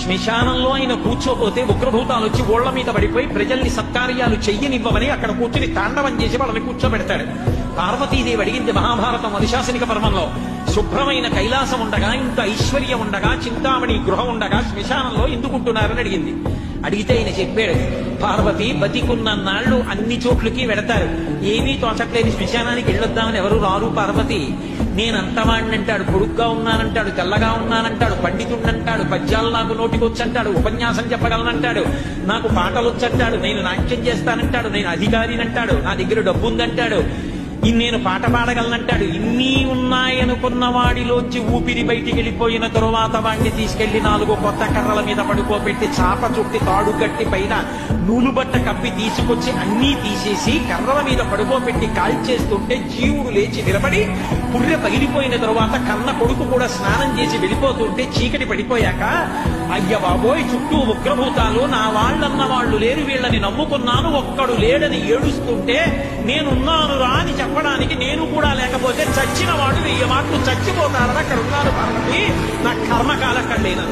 శ్మశానంలో ఆయన కూర్చోపోతే ఉగ్రభూతాలు వచ్చి ఓళ్ల మీద పడిపోయి ప్రజల్ని సత్కార్యాలు చెయ్యనివ్వమని అక్కడ కూర్చుని తాండవం చేసి వాళ్ళని కూర్చోబెడతాడు. పార్వతీదేవి అడిగింది మహాభారతం అనుశాసనిక పర్వంలో, శుభ్రమైన కైలాసం ఉండగా, ఇంత ఐశ్వర్యం ఉండగా, చింతామణి గృహం ఉండగా శ్మశానంలో ఎందుకుంటున్నారని అడిగింది. అడిగితే ఆయన చెప్పాడు, పార్వతి బతికున్న నాళ్లు అన్ని చోట్లకి వెడతారు, ఏమీ తోచట్లేని శ్మశానానికి వెళ్ళొద్దామని ఎవరు రారు పార్వతి. నేనంతవాణ్ణంటాడు, పొడుగ్గా ఉన్నానంటాడు, తెల్లగా ఉన్నానంటాడు, పండితుణ్ణంటాడు, పద్యాలు నాకు నోటికొచ్చంటాడు, ఉపన్యాసం చెప్పగలనంటాడు, నాకు పాటలు వచ్చంటాడు, నేను నాట్యం చేస్తానంటాడు, నేను అధికారినంటాడు, నా దగ్గర డబ్బు ఉందంటాడు, నేను పాట పాడగలనంటాడు. ఇన్ని ఉన్నాయనుకున్న వాడిలోంచి ఊపిరి బయటికి వెళ్ళిపోయిన తరువాత వాడిని తీసుకెళ్లి 4 కొత్త కర్రల మీద పడుకోబెట్టి చాప చుట్టి తాడు కట్టి పైన నూలుబట్ట కప్పి తీసుకొచ్చి అన్నీ తీసేసి కర్రల మీద పడుకోబెట్టి కాల్చేస్తుంటే జీవుడు లేచి నిలబడి పుర్రె పగిలిపోయిన తరువాత కన్న కొడుకు కూడా స్నానం చేసి వెళ్ళిపోతుంటే చీకటి పడిపోయాక, అయ్య బాబోయ్ చుట్టూ ఉగ్రభూతాలు, నా వాళ్ళన్న వాళ్ళు లేరు, వీళ్ళని నమ్ముకున్నాను, ఒక్కడు లేడని ఏడుస్తుంటే నేనున్నాను రా అని చెప్పడానికి నేను కూడా లేకపోతే చచ్చిన వాడు 1000 మాటలు చచ్చిపోతారని అక్కడ ఉన్నారు పార్వతి. నా కర్మకాల కళ్ళేనా